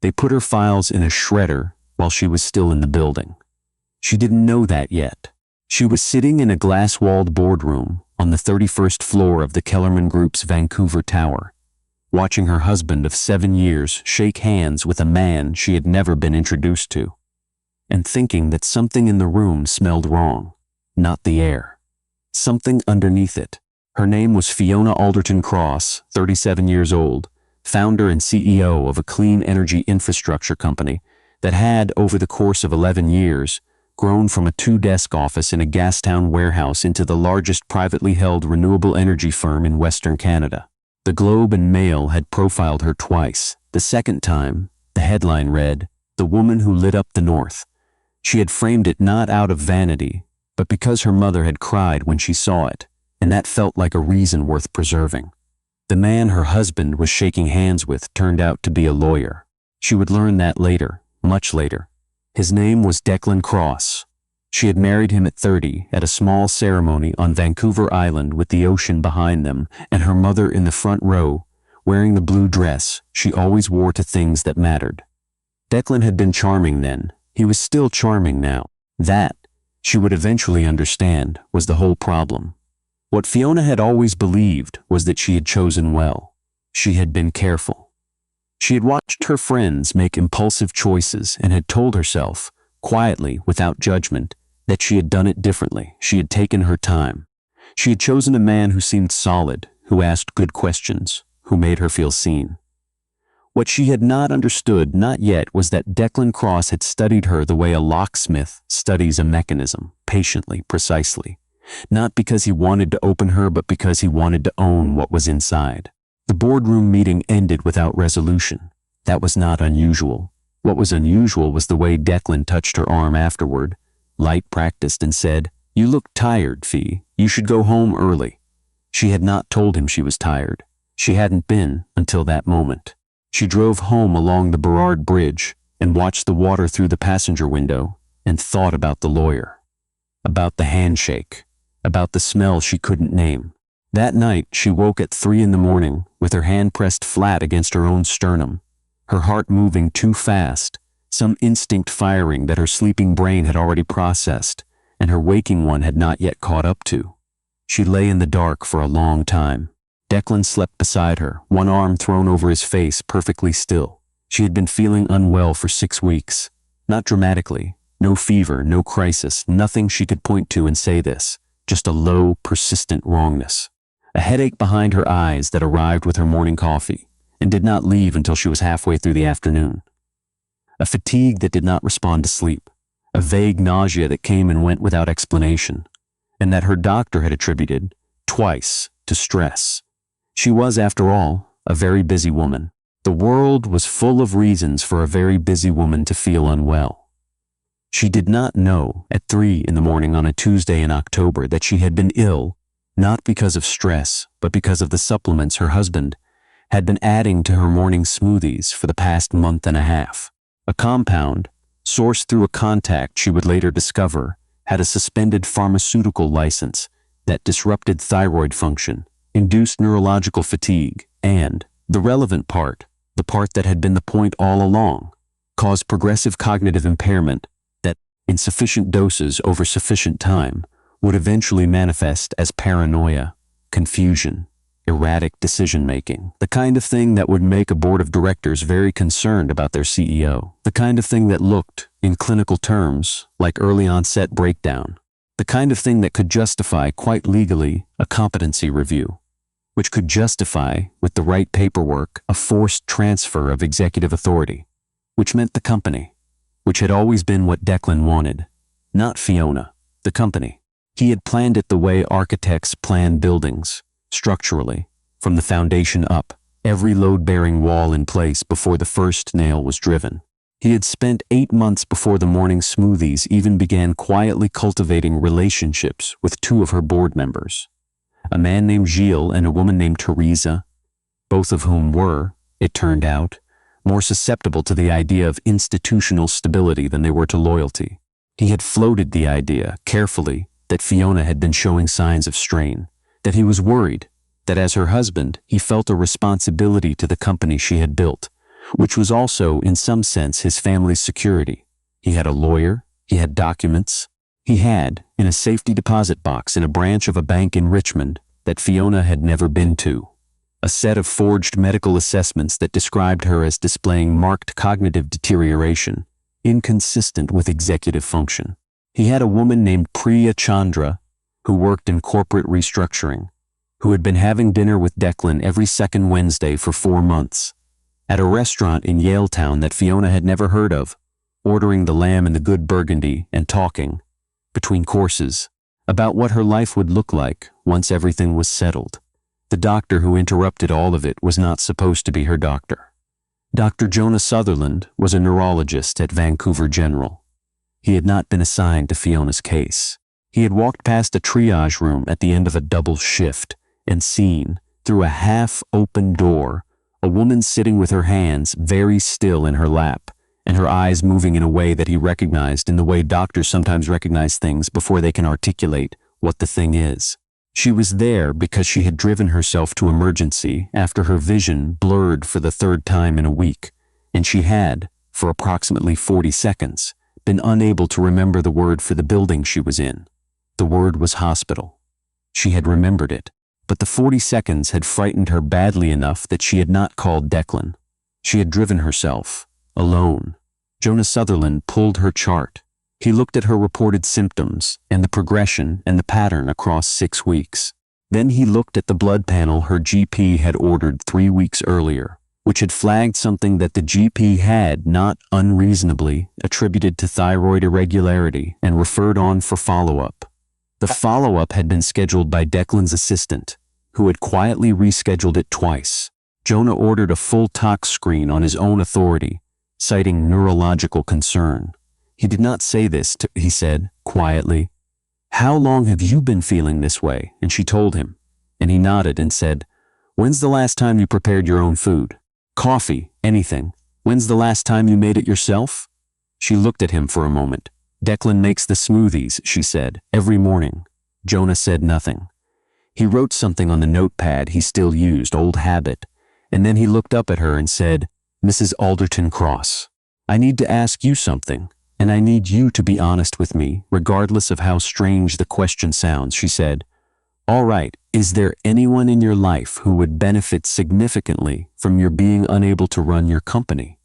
They put her files in a shredder while she was still in the building. She didn't know that yet. She was sitting in a glass-walled boardroom on the 31st floor of the Kellerman Group's Vancouver Tower, watching her husband of 7 years shake hands with a man she had never been introduced to, and thinking that something in the room smelled wrong, not the air. Something underneath it. Her name was Fiona Alderton-Cross, 37 years old, founder and CEO of a clean energy infrastructure company that had, over the course of 11 years, grown from a 2-desk office in a Gastown warehouse into the largest privately held renewable energy firm in Western Canada. The Globe and Mail had profiled her twice. The second time, the headline read, "The Woman Who Lit Up the North." She had framed it not out of vanity, but because her mother had cried when she saw it, and that felt like a reason worth preserving. The man her husband was shaking hands with turned out to be a lawyer. She would learn that later, much later. His name was Declan Cross. She had married him at 30 at a small ceremony on Vancouver Island with the ocean behind them and her mother in the front row, wearing the blue dress she always wore to things that mattered. Declan had been charming then. He was still charming now. That, she would eventually understand, was the whole problem. What Fiona had always believed was that she had chosen well. She had been careful. She had watched her friends make impulsive choices and had told herself, quietly, without judgment, that she had done it differently. She had taken her time. She had chosen a man who seemed solid, who asked good questions, who made her feel seen. What she had not understood, not yet, was that Declan Cross had studied her the way a locksmith studies a mechanism, patiently, precisely. Not because he wanted to open her, but because he wanted to own what was inside. The boardroom meeting ended without resolution. That was not unusual. What was unusual was the way Declan touched her arm afterward, light practiced, and said, "You look tired, Fee. You should go home early." She had not told him she was tired. She hadn't been until that moment. She drove home along the Burrard Bridge and watched the water through the passenger window and thought about the lawyer, about the handshake, about the smell she couldn't name. That night, she woke at 3 in the morning with her hand pressed flat against her own sternum, her heart moving too fast, some instinct firing that her sleeping brain had already processed and her waking one had not yet caught up to. She lay in the dark for a long time. Declan slept beside her, one arm thrown over his face, perfectly still. She had been feeling unwell for 6 weeks. Not dramatically, no fever, no crisis, nothing she could point to and say this, just a low, persistent wrongness. A headache behind her eyes that arrived with her morning coffee and did not leave until she was halfway through the afternoon. A fatigue that did not respond to sleep. A vague nausea that came and went without explanation, and that her doctor had attributed, twice, to stress. She was, after all, a very busy woman. The world was full of reasons for a very busy woman to feel unwell. She did not know, at 3 in the morning on a Tuesday in October, that she had been ill, not because of stress, but because of the supplements her husband had been adding to her morning smoothies for the past month and a half. A compound, sourced through a contact she would later discover, had a suspended pharmaceutical license that disrupted thyroid function, induced neurological fatigue, and, the relevant part, the part that had been the point all along, caused progressive cognitive impairment that, in sufficient doses over sufficient time, would eventually manifest as paranoia, confusion, erratic decision-making, the kind of thing that would make a board of directors very concerned about their CEO, the kind of thing that looked, in clinical terms, like early-onset breakdown, the kind of thing that could justify, quite legally, a competency review, which could justify, with the right paperwork, a forced transfer of executive authority, which meant the company, which had always been what Declan wanted, not Fiona, the company. He had planned it the way architects plan buildings, structurally, from the foundation up, every load-bearing wall in place before the first nail was driven. He had spent 8 months before the morning smoothies even began quietly cultivating relationships with 2 of her board members, a man named Gilles and a woman named Teresa, both of whom were, it turned out, more susceptible to the idea of institutional stability than they were to loyalty. He had floated the idea, carefully, that Fiona had been showing signs of strain, that he was worried, that as her husband, he felt a responsibility to the company she had built, which was also, in some sense, his family's security. He had a lawyer, he had documents, he had, in a safety deposit box in a branch of a bank in Richmond that Fiona had never been to, a set of forged medical assessments that described her as displaying marked cognitive deterioration, inconsistent with executive function. He had a woman named Priya Chandra, who worked in corporate restructuring, who had been having dinner with Declan every second Wednesday for 4 months, at a restaurant in Yaletown that Fiona had never heard of, ordering the lamb and the good burgundy and talking, between courses, about what her life would look like once everything was settled. The doctor who interrupted all of it was not supposed to be her doctor. Dr. Jonah Sutherland was a neurologist at Vancouver General. He had not been assigned to Fiona's case. He had walked past a triage room at the end of a double shift and seen, through a half-open door, a woman sitting with her hands very still in her lap, and her eyes moving in a way that he recognized in the way doctors sometimes recognize things before they can articulate what the thing is. She was there because she had driven herself to emergency after her vision blurred for the 3rd time in a week, and she had, for approximately 40 seconds, been unable to remember the word for the building she was in. The word was hospital. She had remembered it, but the 40 seconds had frightened her badly enough that she had not called Declan. She had driven herself, alone. Jonah Sutherland pulled her chart. He looked at her reported symptoms and the progression and the pattern across 6 weeks. Then he looked at the blood panel her GP had ordered 3 weeks earlier, which had flagged something that the GP had, not unreasonably, attributed to thyroid irregularity and referred on for follow-up. The follow-up had been scheduled by Declan's assistant, who had quietly rescheduled it twice. Jonah ordered a full tox screen on his own authority, citing neurological concern. He did not say this, he said, quietly. "How long have you been feeling this way?" And she told him. And he nodded and said, "When's the last time you prepared your own food? Coffee, anything. When's the last time you made it yourself?" She looked at him for a moment. "Declan makes the smoothies," she said, "every morning." Jonah said nothing. He wrote something on the notepad he still used, old habit, and then he looked up at her and said, "Mrs. Alderton-Cross, I need to ask you something, and I need you to be honest with me, regardless of how strange the question sounds," she said. "All right, is there anyone in your life who would benefit significantly from your being unable to run your company?"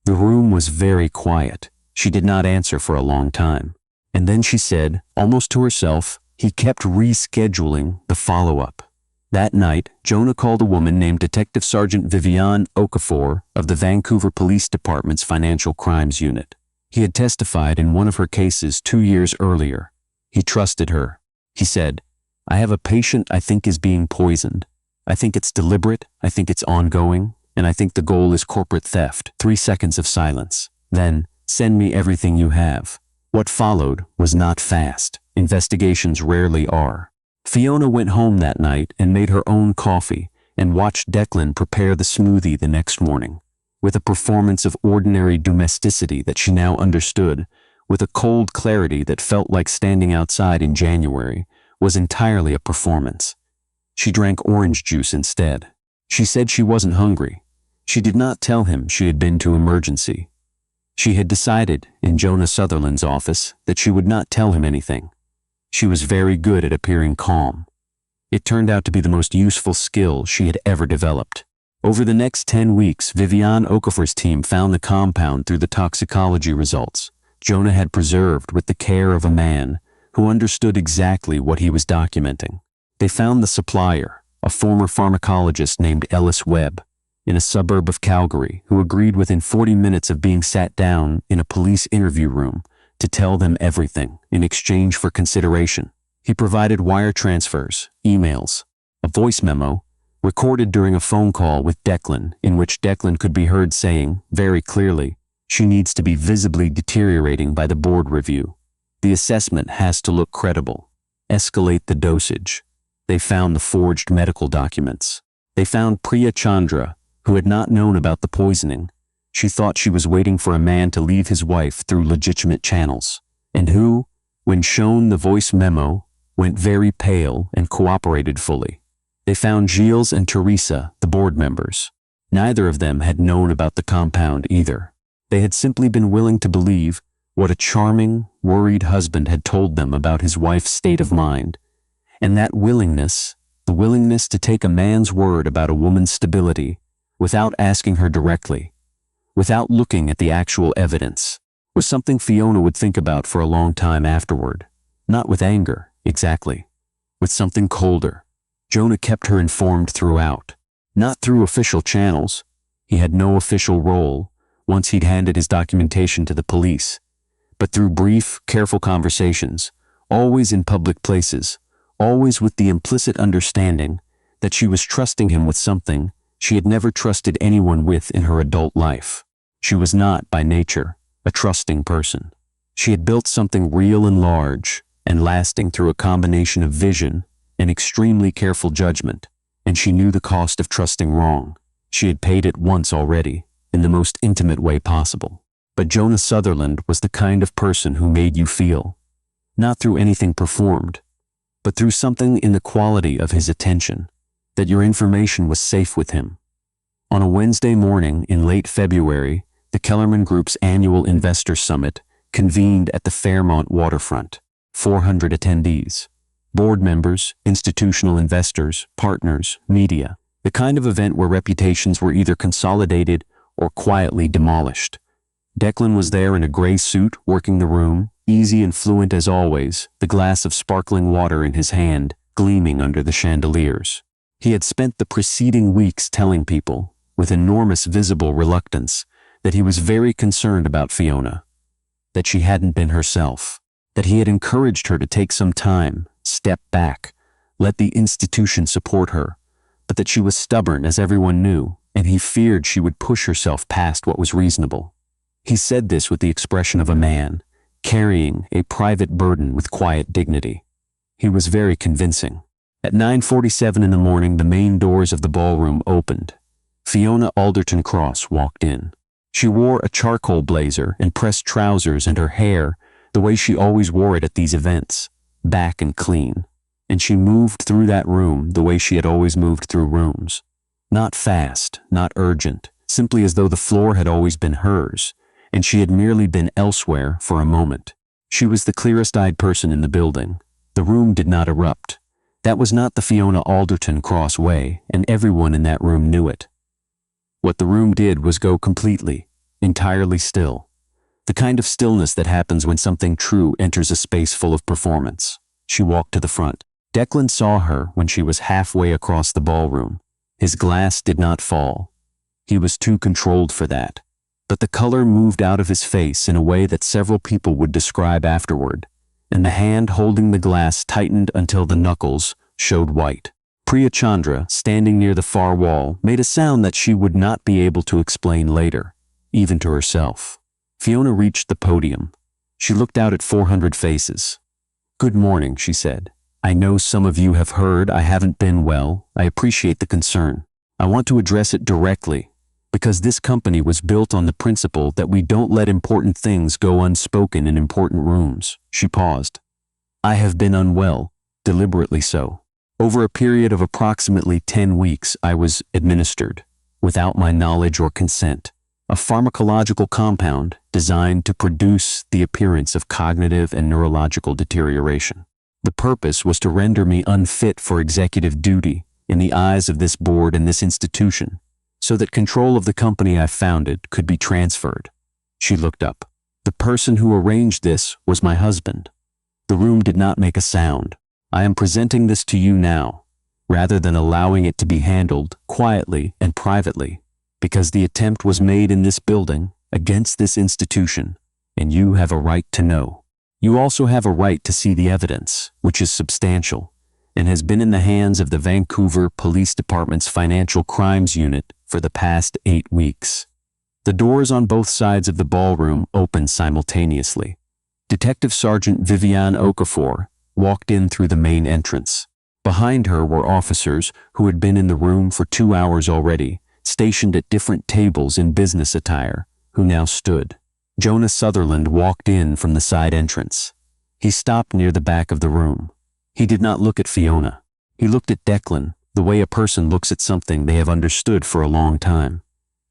The room was very quiet. She did not answer for a long time. And then she said, almost to herself, he kept rescheduling the follow-up. That night, Jonah called a woman named Detective Sergeant Fiona Okafor of the Vancouver Police Department's Financial Crimes Unit. He had testified in one of her cases 2 years earlier. He trusted her. He said, "I have a patient I think is being poisoned. I think it's deliberate, I think it's ongoing, and I think the goal is corporate theft." 3 seconds of silence. Then, "Send me everything you have." What followed was not fast. Investigations rarely are. Fiona went home that night and made her own coffee and watched Declan prepare the smoothie the next morning. With a performance of ordinary domesticity that she now understood, with a cold clarity that felt like standing outside in January, was entirely a performance. She drank orange juice instead. She said she wasn't hungry. She did not tell him she had been to emergency. She had decided, in Jonah Sutherland's office, that she would not tell him anything. She was very good at appearing calm. It turned out to be the most useful skill she had ever developed. Over the next 10 weeks, Fiona Okafor's team found the compound through the toxicology results Jonah had preserved with the care of a man who understood exactly what he was documenting. They found the supplier, a former pharmacologist named Ellis Webb, in a suburb of Calgary, who agreed within 40 minutes of being sat down in a police interview room to tell them everything in exchange for consideration. He provided wire transfers, emails, a voice memo, recorded during a phone call with Declan, in which Declan could be heard saying, very clearly, "She needs to be visibly deteriorating by the board review. The assessment has to look credible. Escalate the dosage." They found the forged medical documents. They found Priya Chandra, who had not known about the poisoning. She thought she was waiting for a man to leave his wife through legitimate channels, and who, when shown the voice memo, went very pale and cooperated fully. They found Gilles and Teresa, the board members. Neither of them had known about the compound either. They had simply been willing to believe what a charming, worried husband had told them about his wife's state of mind. And that willingness, the willingness to take a man's word about a woman's stability, without asking her directly, without looking at the actual evidence, was something Fiona would think about for a long time afterward. Not with anger, exactly. With something colder. Jonah kept her informed throughout. Not through official channels. He had no official role once he'd handed his documentation to the police. But through brief, careful conversations, always in public places, always with the implicit understanding that she was trusting him with something she had never trusted anyone with in her adult life. She was not, by nature, a trusting person. She had built something real and large and lasting through a combination of vision and extremely careful judgment, and she knew the cost of trusting wrong. She had paid it once already, in the most intimate way possible. But Jonah Sutherland was the kind of person who made you feel, not through anything performed, but through something in the quality of his attention, that your information was safe with him. On a Wednesday morning in late February, the Kellerman Group's annual investor summit convened at the Fairmont waterfront. 400 attendees. Board members, institutional investors, partners, media. The kind of event where reputations were either consolidated or quietly demolished. Declan was there in a gray suit, working the room, easy and fluent as always, the glass of sparkling water in his hand, gleaming under the chandeliers. He had spent the preceding weeks telling people, with enormous visible reluctance, that he was very concerned about Fiona, that she hadn't been herself, that he had encouraged her to take some time, step back, let the institution support her, but that she was stubborn as everyone knew, and he feared she would push herself past what was reasonable. He said this with the expression of a man, carrying a private burden with quiet dignity. He was very convincing. At 9:47 in the morning, the main doors of the ballroom opened. Fiona Alderton-Cross walked in. She wore a charcoal blazer and pressed trousers, and her hair, the way she always wore it at these events, back and clean. And she moved through that room the way she had always moved through rooms. Not fast, not urgent, simply as though the floor had always been hers, and she had merely been elsewhere for a moment. She was the clearest-eyed person in the building. The room did not erupt. That was not the Fiona Alderton-Cross way, and everyone in that room knew it. What the room did was go completely, entirely still. The kind of stillness that happens when something true enters a space full of performance. She walked to the front. Declan saw her when she was halfway across the ballroom. His glass did not fall. He was too controlled for that. But the color moved out of his face in a way that several people would describe afterward, and the hand holding the glass tightened until the knuckles showed white. Priya Chandra, standing near the far wall, made a sound that she would not be able to explain later, even to herself. Fiona reached the podium. She looked out at 400 faces. "Good morning," she said. "I know some of you have heard I haven't been well. I appreciate the concern. I want to address it directly, because this company was built on the principle that we don't let important things go unspoken in important rooms." She paused. "I have been unwell, deliberately so. Over a period of approximately 10 weeks, I was administered, without my knowledge or consent, a pharmacological compound designed to produce the appearance of cognitive and neurological deterioration. The purpose was to render me unfit for executive duty in the eyes of this board and this institution, so that control of the company I founded could be transferred." She looked up. "The person who arranged this was my husband." The room did not make a sound. "I am presenting this to you now, rather than allowing it to be handled quietly and privately, because the attempt was made in this building against this institution, and you have a right to know. You also have a right to see the evidence, which is substantial, and has been in the hands of the Vancouver Police Department's Financial Crimes Unit for the past 8 weeks. The doors on both sides of the ballroom opened simultaneously. Detective Sergeant Viviane Okafor walked in through the main entrance. Behind her were officers who had been in the room for 2 hours already, stationed at different tables in business attire, who now stood. Jonah Sutherland walked in from the side entrance. He stopped near the back of the room. He did not look at Fiona. He looked at Declan, the way a person looks at something they have understood for a long time.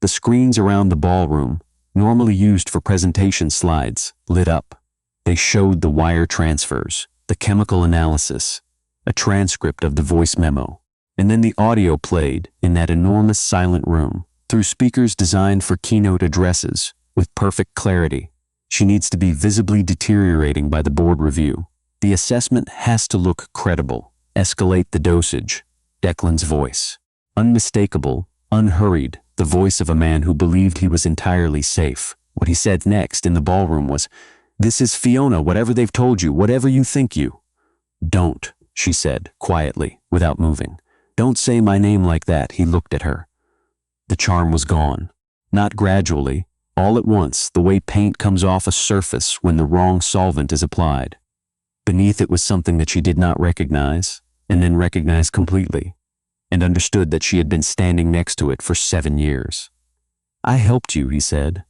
The screens around the ballroom, normally used for presentation slides, lit up. They showed the wire transfers, the chemical analysis, a transcript of the voice memo, and then the audio played in that enormous silent room, through speakers designed for keynote addresses, with perfect clarity. She needs to be visibly deteriorating by the board review. The assessment has to look credible. Escalate the dosage. Declan's voice. Unmistakable, unhurried, the voice of a man who believed he was entirely safe. What he said next in the ballroom was, "This is Fiona, whatever they've told you, whatever you think you." "Don't," she said, quietly, without moving. "Don't say my name like that." He looked at her. The charm was gone. Not gradually, all at once, the way paint comes off a surface when the wrong solvent is applied. Beneath it was something that she did not recognize, and then recognized completely, and understood that she had been standing next to it for 7 years. "I helped you," he said.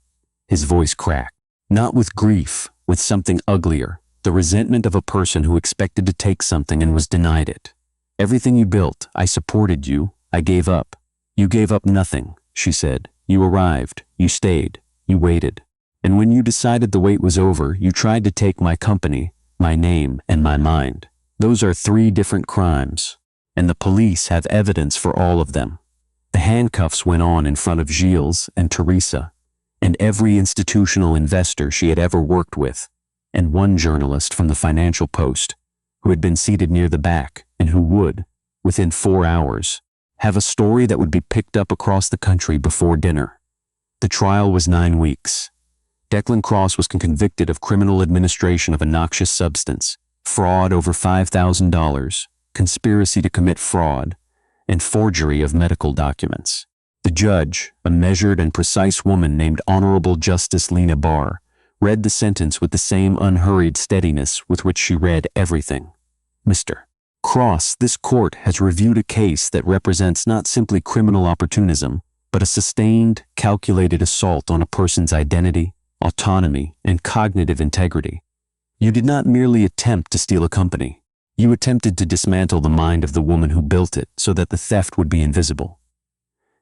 His voice cracked. Not with grief, with something uglier, the resentment of a person who expected to take something and was denied it. "Everything you built, I supported you, I gave up." "You gave up nothing," she said. "You arrived, you stayed, you waited. And when you decided the wait was over, you tried to take my company, my name, and my mind. Those are 3 different crimes, and the police have evidence for all of them." The handcuffs went on in front of Gilles and Teresa, and every institutional investor she had ever worked with, and one journalist from the Financial Post, who had been seated near the back and who would, within 4 hours, have a story that would be picked up across the country before dinner. The trial was 9 weeks. Declan Cross was convicted of criminal administration of a noxious substance, fraud over $5,000, conspiracy to commit fraud, and forgery of medical documents. The judge, a measured and precise woman named Honorable Justice Lena Barr, read the sentence with the same unhurried steadiness with which she read everything. "Mr. Cross, this court has reviewed a case that represents not simply criminal opportunism, but a sustained, calculated assault on a person's identity, autonomy, and cognitive integrity. You did not merely attempt to steal a company. You attempted to dismantle the mind of the woman who built it so that the theft would be invisible.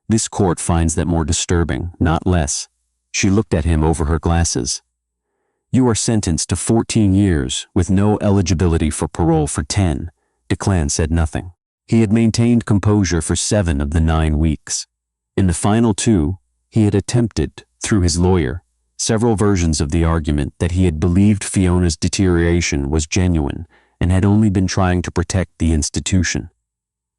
This court finds that more disturbing, not less." She looked at him over her glasses. "You are sentenced to 14 years with no eligibility for parole for 10. Declan said nothing. He had maintained composure for 7 of the 9 weeks. In the final 2, he had attempted, through his lawyer, several versions of the argument that he had believed Fiona's deterioration was genuine and had only been trying to protect the institution.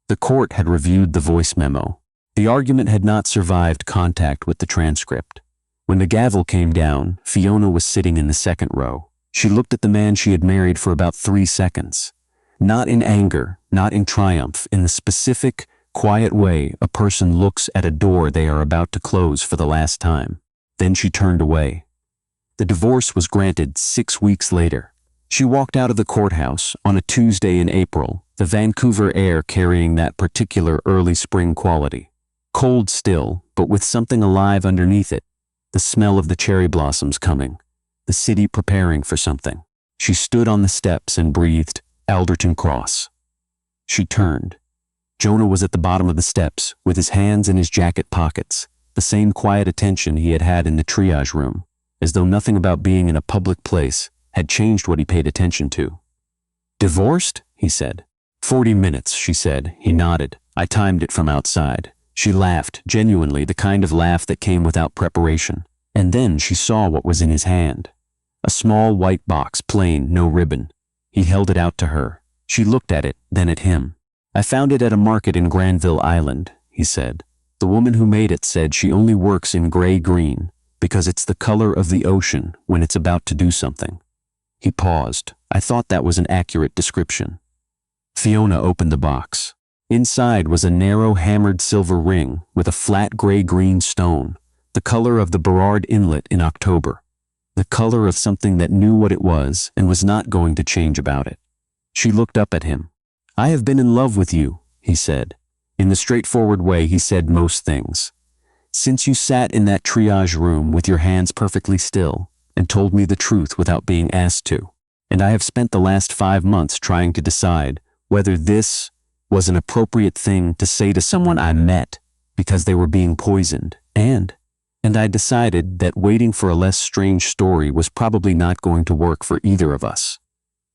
The court had reviewed the voice memo. The argument had not survived contact with the transcript. When the gavel came down, Fiona was sitting in the 2nd row. She looked at the man she had married for about 3 seconds. Not in anger, not in triumph, in the specific, quiet way a person looks at a door they are about to close for the last time. Then she turned away. The divorce was granted 6 weeks later. She walked out of the courthouse on a Tuesday in April, the Vancouver air carrying that particular early spring quality. Cold still, but with something alive underneath it. The smell of the cherry blossoms coming. The city preparing for something. She stood on the steps and breathed, "Alderton-Cross." She turned. Jonah was at the bottom of the steps, with his hands in his jacket pockets, the same quiet attention he had had in the triage room, as though nothing about being in a public place had changed what he paid attention to. "Divorced?" he said. 40 minutes, she said. He nodded. "I timed it from outside." She laughed, genuinely, the kind of laugh that came without preparation. And then she saw what was in his hand. A small white box, plain, no ribbon. He held it out to her. She looked at it, then at him. "I found it at a market in Granville Island," he said. "The woman who made it said she only works in gray-green because it's the color of the ocean when it's about to do something." He paused. "I thought that was an accurate description." Fiona opened the box. Inside was a narrow hammered silver ring with a flat gray-green stone, the color of the Burrard Inlet in October, the color of something that knew what it was and was not going to change about it. She looked up at him. "I have been in love with you," he said. In the straightforward way he said most things. "Since you sat in that triage room with your hands perfectly still and told me the truth without being asked to. And I have spent the last 5 months trying to decide whether this was an appropriate thing to say to someone I met because they were being poisoned, and I decided that waiting for a less strange story was probably not going to work for either of us.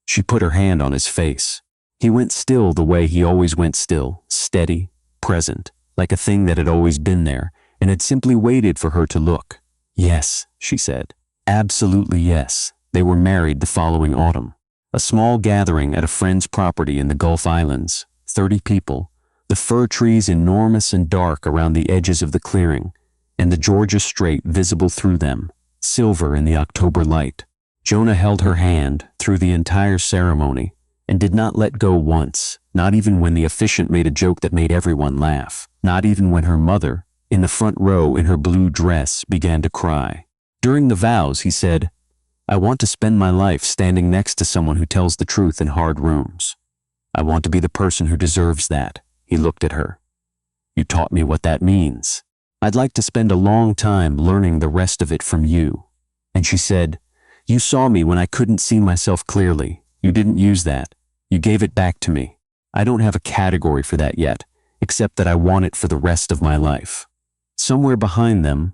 She put her hand on his face. He went still the way he always went still, steady, present, like a thing that had always been there and had simply waited for her to look. Yes, she said. Absolutely yes. They were married the following autumn. A small gathering at a friend's property in the Gulf Islands, 30 people, the fir trees enormous and dark around the edges of the clearing, and the Georgia Strait visible through them, silver in the October light. Jonah held her hand through the entire ceremony and did not let go once, not even when the officiant made a joke that made everyone laugh, not even when her mother, in the front row in her blue dress, began to cry. During the vows, he said, "I want to spend my life standing next to someone who tells the truth in hard rooms. I want to be the person who deserves that." He looked at her. "You taught me what that means. I'd like to spend a long time learning the rest of it from you." And she said, "You saw me when I couldn't see myself clearly. You didn't use that. You gave it back to me. I don't have a category for that yet, except that I want it for the rest of my life." Somewhere behind them,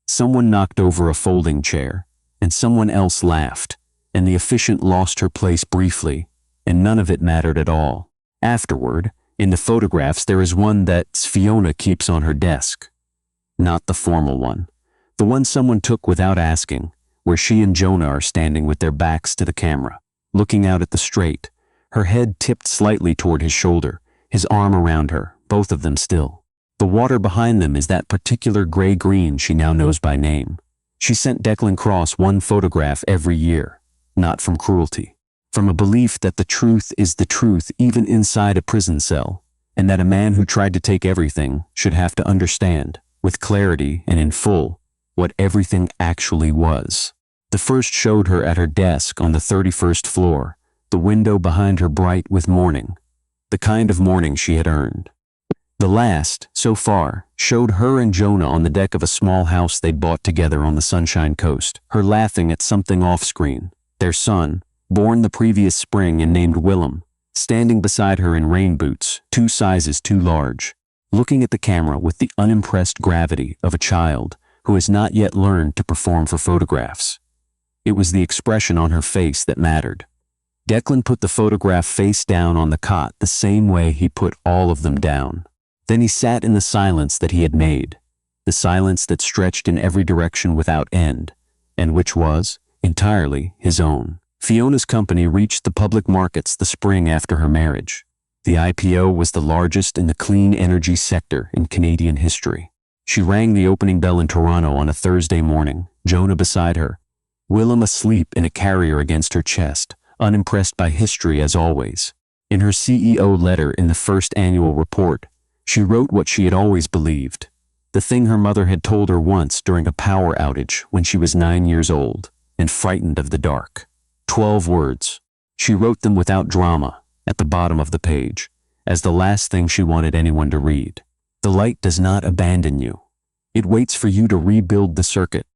someone knocked over a folding chair, and someone else laughed, and the officiant lost her place briefly, and none of it mattered at all. Afterward, in the photographs, there is one that Fiona keeps on her desk. Not the formal one. The one someone took without asking, where she and Jonah are standing with their backs to the camera, looking out at the strait, her head tipped slightly toward his shoulder, his arm around her, both of them still. The water behind them is that particular gray-green she now knows by name. She sent Declan Cross one photograph every year, not from cruelty, from a belief that the truth is the truth even inside a prison cell, and that a man who tried to take everything should have to understand, with clarity and in full, what everything actually was. The first showed her at her desk on the 31st floor, the window behind her bright with morning, the kind of morning she had earned. The last, so far, showed her and Jonah on the deck of a small house they'd bought together on the Sunshine Coast, her laughing at something off-screen, their son, born the previous spring and named Willem, standing beside her in rain boots, 2 sizes too large, looking at the camera with the unimpressed gravity of a child who has not yet learned to perform for photographs. It was the expression on her face that mattered. Declan put the photograph face down on the cot the same way he put all of them down. Then he sat in the silence that he had made, the silence that stretched in every direction without end, and which was, entirely, his own. Fiona's company reached the public markets the spring after her marriage. The IPO was the largest in the clean energy sector in Canadian history. She rang the opening bell in Toronto on a Thursday morning, Jonah beside her, Willem asleep in a carrier against her chest, unimpressed by history as always. In her CEO letter in the first annual report, she wrote what she had always believed, the thing her mother had told her once during a power outage when she was 9 years old and frightened of the dark. 12 words. She wrote them without drama, at the bottom of the page, as the last thing she wanted anyone to read. The light does not abandon you. It waits for you to rebuild the circuit.